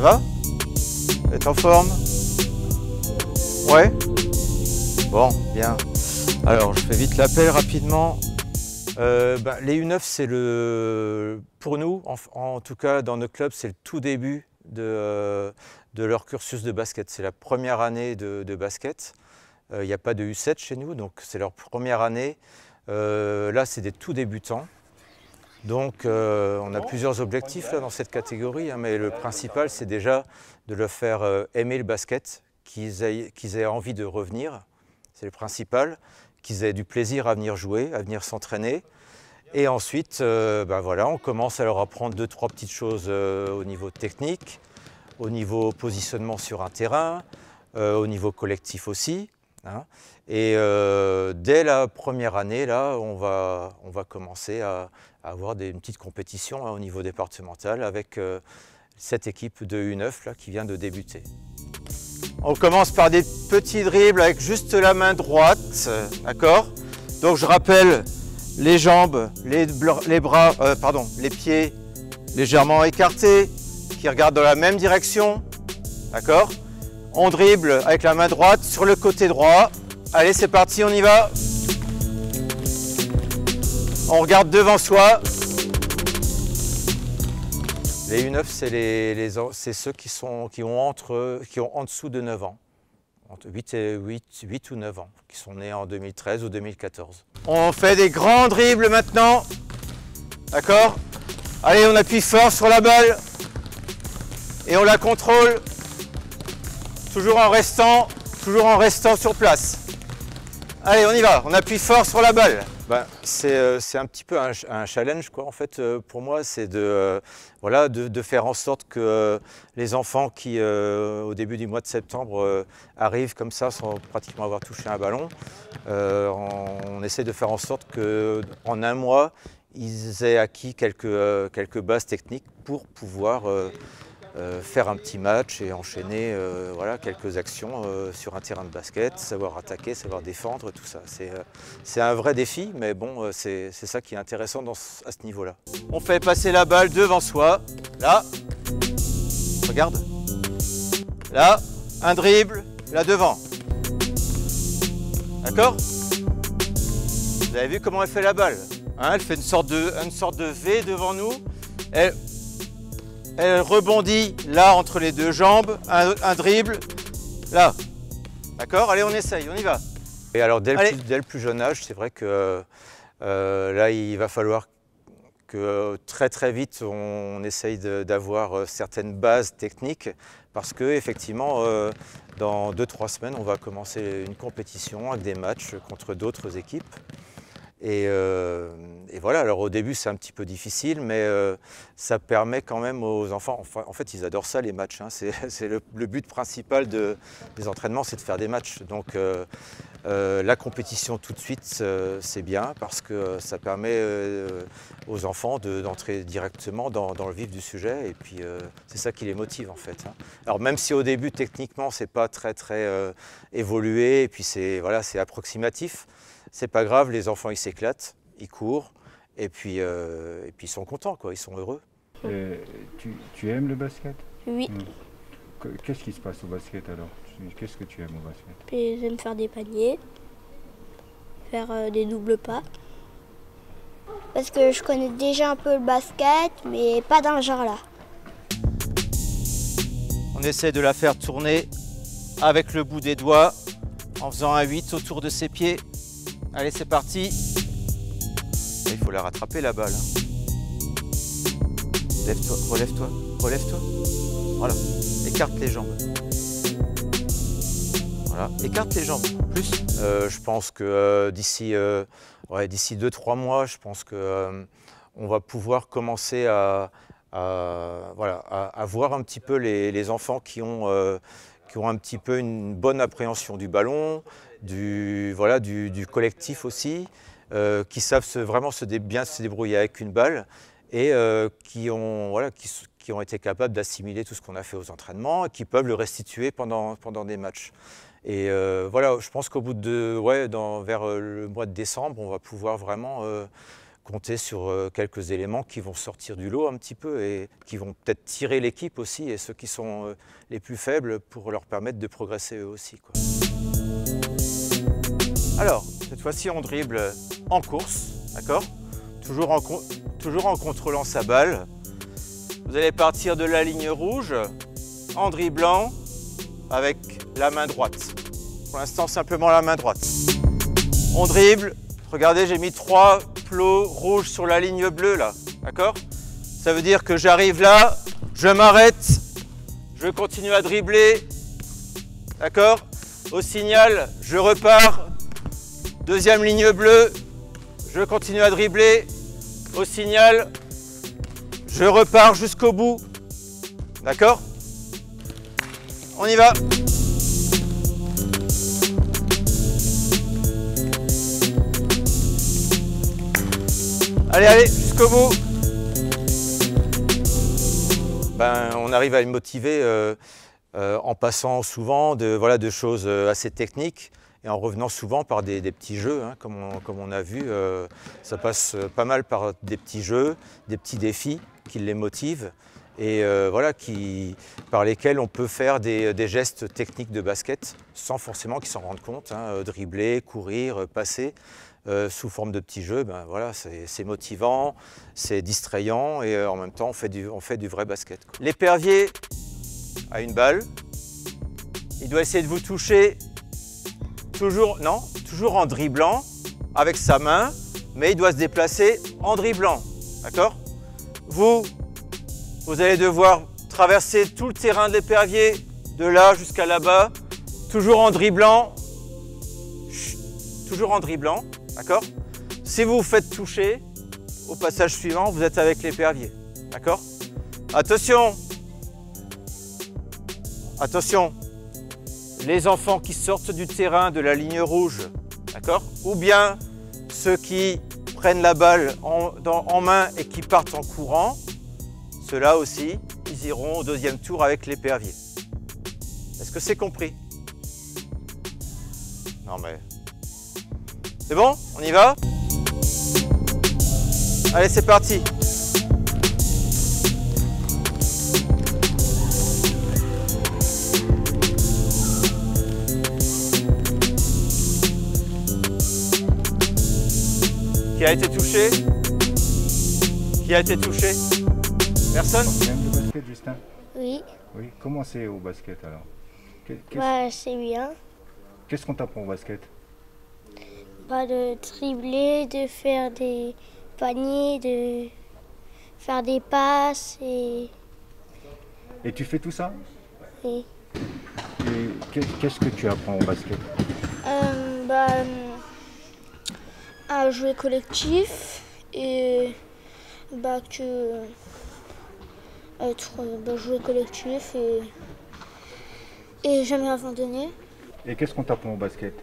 va? Vous êtes en forme? Ouais? Bon, bien. Alors, je fais vite l'appel rapidement. Les U9, c'est pour nous, en tout cas dans notre club, c'est le tout début de leur cursus de basket. C'est la première année de basket. Il n'y a pas de U7 chez nous, donc c'est leur première année. Là, c'est des tout débutants. Donc, on a plusieurs objectifs là, dans cette catégorie, hein, mais le principal, c'est déjà de leur faire aimer le basket, qu'ils aient envie de revenir. C'est le principal, qu'ils aient du plaisir à venir jouer, à venir s'entraîner. Et ensuite, voilà, on commence à leur apprendre 2-3 petites choses au niveau technique, au niveau positionnement sur un terrain, au niveau collectif aussi. Hein. Et dès la première année, là, on va commencer à avoir une petite compétition hein, au niveau départemental avec cette équipe de U9 là, qui vient de débuter. On commence par des petits dribbles avec juste la main droite, d'accord? Donc je rappelle les jambes, les pieds légèrement écartés, qui regardent dans la même direction, d'accord? On dribble avec la main droite sur le côté droit. Allez, c'est parti, on y va. On regarde devant soi. Les U9, c'est ceux qui ont en dessous de 9 ans. Entre 8 ou 9 ans, qui sont nés en 2013 ou 2014. On fait des grands dribbles maintenant. D'accord? Allez, on appuie fort sur la balle. Et on la contrôle. Toujours en restant sur place. Allez, on y va. On appuie fort sur la balle. C'est un petit peu un challenge, quoi. En fait, pour moi, c'est de faire en sorte que les enfants qui, au début du mois de septembre, arrivent comme ça sans pratiquement avoir touché un ballon, on essaie de faire en sorte qu'en un mois, ils aient acquis quelques bases techniques pour pouvoir faire un petit match et enchaîner quelques actions sur un terrain de basket, savoir attaquer, savoir défendre, tout ça. C'est un vrai défi, mais bon, c'est ça qui est intéressant à ce niveau-là. On fait passer la balle devant soi, là, regarde, là, un dribble, là devant. D'accord? Vous avez vu comment elle fait la balle, hein? Elle fait une sorte de V devant nous. Elle rebondit là entre les deux jambes, un dribble, là. D'accord? Allez, on essaye, on y va. Et alors, dès le plus jeune âge, c'est vrai que là, il va falloir que très vite, on essaye d'avoir certaines bases techniques parce qu'effectivement, dans 2-3 semaines, on va commencer une compétition avec des matchs contre d'autres équipes. Et voilà, alors au début c'est un petit peu difficile, mais ça permet quand même aux enfants, en fait ils adorent ça les matchs, hein. C'est le but principal des entraînements, c'est de faire des matchs. Donc la compétition tout de suite c'est bien parce que ça permet aux enfants d'entrer directement dans le vif du sujet et puis c'est ça qui les motive en fait. Hein. Alors même si au début techniquement c'est pas très évolué et puis c'est approximatif, c'est pas grave, les enfants ils s'éclatent, ils courent et puis ils sont contents, quoi, ils sont heureux. Tu aimes le basket? Oui. Qu'est-ce qui se passe au basket alors? Qu'est-ce que tu aimes au basket? Puis j'aime faire des paniers, faire des doubles pas. Parce que je connais déjà un peu le basket, mais pas dans le genre là. On essaie de la faire tourner avec le bout des doigts en faisant un 8 autour de ses pieds. Allez, c'est parti. Il faut la rattraper la balle. Lève-toi, relève-toi, relève-toi. Voilà, écarte les jambes. Voilà, écarte les jambes. Plus. Je pense que d'ici 2-3 mois, je pense que on va pouvoir commencer à voir un petit peu les enfants qui ont un petit peu une bonne appréhension du ballon, du collectif aussi, qui savent vraiment bien se débrouiller avec une balle et qui ont été capables d'assimiler tout ce qu'on a fait aux entraînements et qui peuvent le restituer pendant des matchs. Et je pense qu'au bout vers le mois de décembre, on va pouvoir vraiment compter sur quelques éléments qui vont sortir du lot un petit peu et qui vont peut-être tirer l'équipe aussi et ceux qui sont les plus faibles pour leur permettre de progresser eux aussi, quoi. Alors, cette fois-ci, on dribble en course, d'accord ? Toujours en contrôlant sa balle. Vous allez partir de la ligne rouge en dribblant avec la main droite. Pour l'instant, simplement la main droite. On dribble. Regardez, j'ai mis 3 plots rouges sur la ligne bleue, là. D'accord? Ça veut dire que j'arrive là, je m'arrête, je continue à dribbler. D'accord? Au signal, je repars. Deuxième ligne bleue, je continue à dribbler. Au signal, je repars jusqu'au bout. D'accord? On y va. Allez, allez, jusqu'au bout. On arrive à le motiver en passant souvent de choses assez techniques et en revenant souvent par des petits jeux, hein, comme on a vu. Ça passe pas mal par des petits jeux, des petits défis qui les motivent et par lesquels on peut faire des gestes techniques de basket sans forcément qu'ils s'en rendent compte, hein, dribbler, courir, passer. Sous forme de petits jeux, c'est motivant, c'est distrayant et en même temps on fait du vrai basket, quoi. L'épervier a une balle, il doit essayer de vous toucher toujours en dribblant avec sa main, mais il doit se déplacer en dribblant, d'accord? Vous allez devoir traverser tout le terrain de l'épervier, de là jusqu'à là-bas, toujours en dribblant, d'accord? Si vous vous faites toucher, au passage suivant, vous êtes avec l'épervier, d'accord? Attention! Attention! Les enfants qui sortent du terrain de la ligne rouge, d'accord? Ou bien ceux qui prennent la balle en main et qui partent en courant, ceux-là aussi, ils iront au deuxième tour avec l'épervier. Est-ce que c'est compris? Non mais... C'est bon? On y va? Allez, c'est parti! Qui a été touché? Qui a été touché? Personne? Tu aimes le basket, Justin? Oui. Oui. Comment c'est au basket alors? C'est bien. Qu'est-ce qu'on t'apprend au basket? De dribbler, de faire des paniers, de faire des passes et tu fais tout ça? oui. Et qu'est-ce que tu apprends au basket? À jouer collectif et jouer collectif et jamais abandonner. Et qu'est-ce qu'on t'apprend au basket?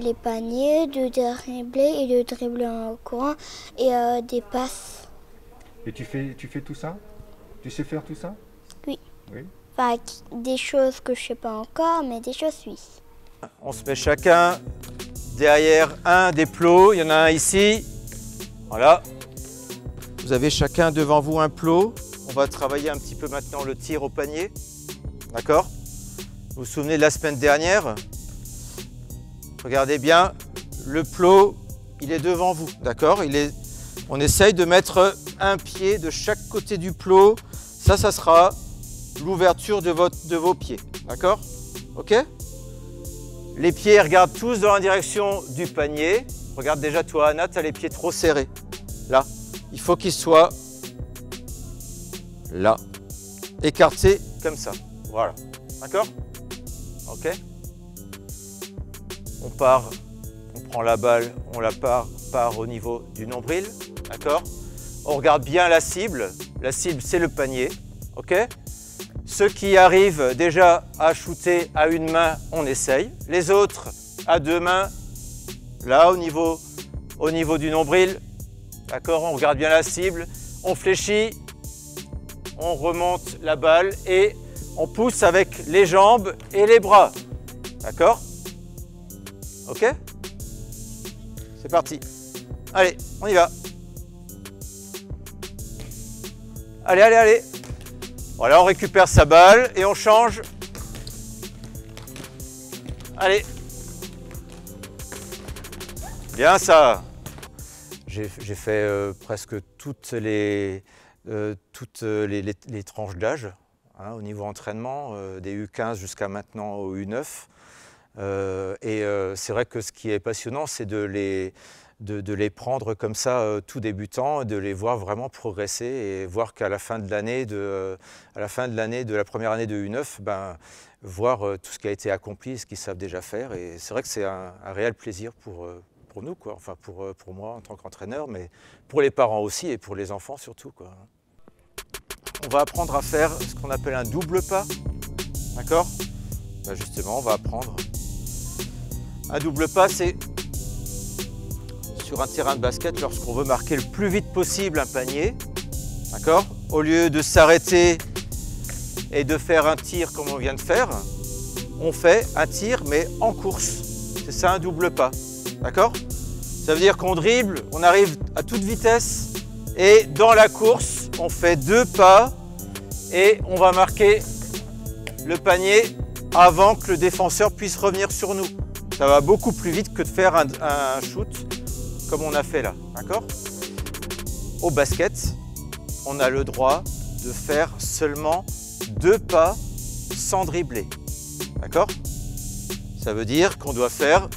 Les paniers, de dribbler en courant et des passes. Et tu fais tout ça? Tu sais faire tout ça? Oui. Oui. Des choses que je sais pas encore, mais des choses oui. On se met chacun derrière un des plots. Il y en a un ici. Voilà. Vous avez chacun devant vous un plot. On va travailler un petit peu maintenant le tir au panier. D'accord? Vous vous souvenez de la semaine dernière? Regardez bien, le plot, il est devant vous, d'accord? On essaye de mettre un pied de chaque côté du plot. Ça sera l'ouverture de vos pieds, d'accord? Ok? Les pieds regardent tous dans la direction du panier. Regarde déjà toi, Anna, tu as les pieds trop serrés. Là, il faut qu'ils soient là, écartés comme ça. Voilà, d'accord? Ok? On prend la balle, on la part au niveau du nombril, d'accord? On regarde bien la cible c'est le panier, ok? Ceux qui arrivent déjà à shooter à une main, on essaye. Les autres à deux mains, là au niveau du nombril, d'accord? On regarde bien la cible, on fléchit, on remonte la balle et on pousse avec les jambes et les bras, d'accord? Ok? C'est parti. Allez, on y va. Allez, allez, allez. Voilà, on récupère sa balle et on change. Allez. Bien ça. J'ai fait presque toutes les tranches d'âge, hein, au niveau entraînement, des U15 jusqu'à maintenant au U9. C'est vrai que ce qui est passionnant, c'est de les prendre comme ça, tout débutants, de les voir vraiment progresser et voir qu'à la fin de l'année, de la première année de U9, ben, voir tout ce qui a été accompli, ce qu'ils savent déjà faire. Et c'est vrai que c'est un réel plaisir pour nous, quoi. Enfin pour moi en tant qu'entraîneur, mais pour les parents aussi et pour les enfants surtout, quoi. On va apprendre à faire ce qu'on appelle un double pas, d'accord? Ben justement, on va apprendre. Un double pas, c'est sur un terrain de basket lorsqu'on veut marquer le plus vite possible un panier, d'accord? Au lieu de s'arrêter et de faire un tir comme on vient de faire, on fait un tir mais en course. C'est ça un double pas, d'accord? Ça veut dire qu'on dribble, on arrive à toute vitesse et dans la course, on fait 2 pas et on va marquer le panier avant que le défenseur puisse revenir sur nous. Ça va beaucoup plus vite que de faire un shoot comme on a fait là, d'accord? Au basket, on a le droit de faire seulement 2 pas sans dribbler, d'accord? Ça veut dire qu'on doit faire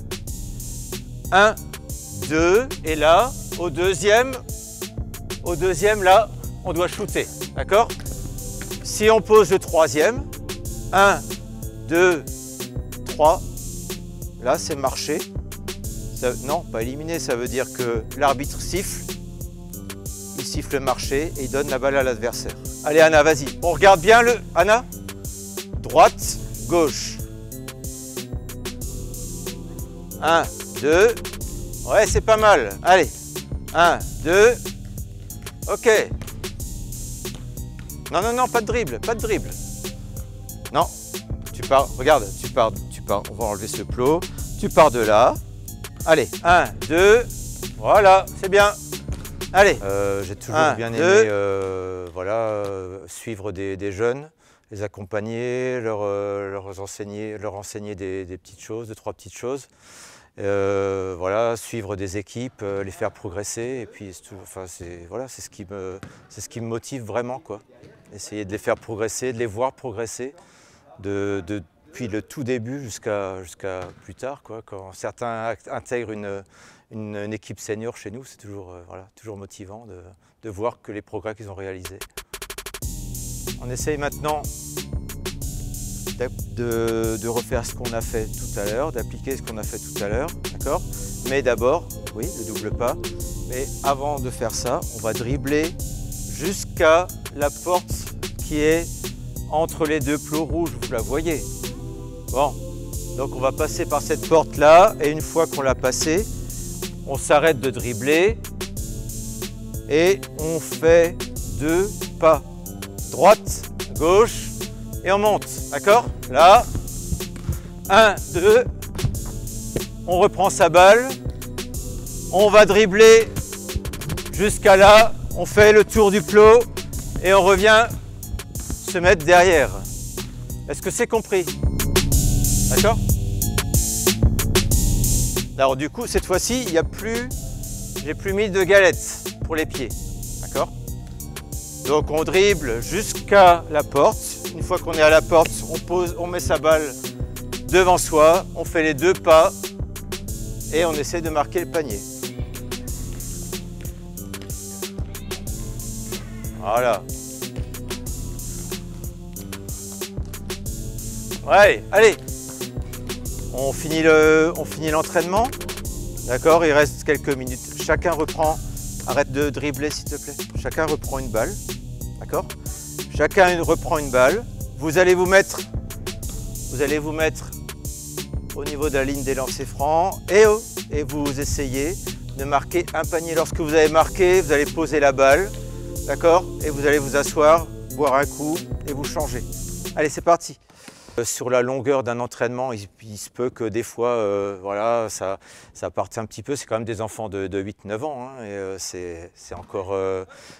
1, 2, et là, au deuxième, là, on doit shooter, d'accord? Si on pose le troisième, 1, 2, 3, là c'est marché. Non, pas éliminé, ça veut dire que l'arbitre siffle, il siffle le marché et il donne la balle à l'adversaire. Allez Anna, vas-y, on regarde bien le... Anna, droite, gauche. 1, 2, ouais c'est pas mal, allez, 1, 2, ok. Non, non, non, pas de dribble, pas de dribble. Non, tu pars, regarde, tu pars, on va enlever ce plot, tu pars de là. Allez, 1, 2, voilà, c'est bien. Allez, j'ai toujours bien aimé voilà, suivre des jeunes, les accompagner, leur enseigner des petites choses, 2, 3 petites choses. Voilà, suivre des équipes, les faire progresser. Et puis, enfin, voilà, c'est ce qui me motive vraiment, quoi. Essayer de les faire progresser, de les voir progresser, depuis le tout début jusqu'à plus tard, quoi. Quand certains intègrent une équipe senior chez nous, c'est toujours, voilà, toujours motivant de voir que les progrès qu'ils ont réalisés. On essaye maintenant de refaire ce qu'on a fait tout à l'heure, d'appliquer ce qu'on a fait tout à l'heure, d'accord? Mais d'abord, oui, le double pas. Mais avant de faire ça, on va dribbler jusqu'à la porte qui est entre les 2 plots rouges, vous la voyez. Bon, donc on va passer par cette porte-là, et une fois qu'on l'a passée, on s'arrête de dribbler et on fait 2 pas. Droite, gauche, et on monte, d'accord? Là, 1, 2, on reprend sa balle, on va dribbler jusqu'à là, on fait le tour du plot et on revient se mettre derrière. Est-ce que c'est compris? D'accord? Alors du coup, cette fois-ci, j'ai plus mis de galettes pour les pieds, d'accord? Donc on dribble jusqu'à la porte. Une fois qu'on est à la porte, on met sa balle devant soi, on fait les 2 pas et on essaie de marquer le panier. Voilà. Ouais, allez. On finit l'entraînement. D'accord, il reste quelques minutes. Chacun reprend, arrête de dribbler s'il te plaît. Chacun reprend une balle. D'accord? Chacun reprend une balle. Vous allez vous mettre au niveau de la ligne des lancers francs et vous essayez de marquer un panier. Lorsque vous avez marqué, vous allez poser la balle, d'accord? Et vous allez vous asseoir, boire un coup et vous changer. Allez, c'est parti. Sur la longueur d'un entraînement, il se peut que des fois, voilà, ça parte un petit peu. C'est quand même des enfants de 8-9 ans, hein, et c'est encore,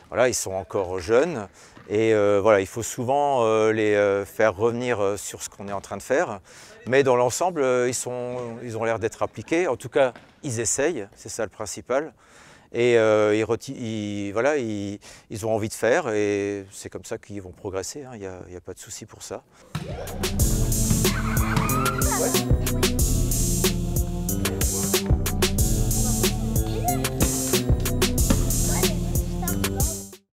voilà, ils sont encore jeunes. Et voilà, il faut souvent les faire revenir sur ce qu'on est en train de faire. Mais dans l'ensemble, ils ont l'air d'être appliqués. En tout cas, ils essayent, c'est ça le principal. Et voilà, ils ont envie de faire et c'est comme ça qu'ils vont progresser, hein, il n'y a pas de souci pour ça.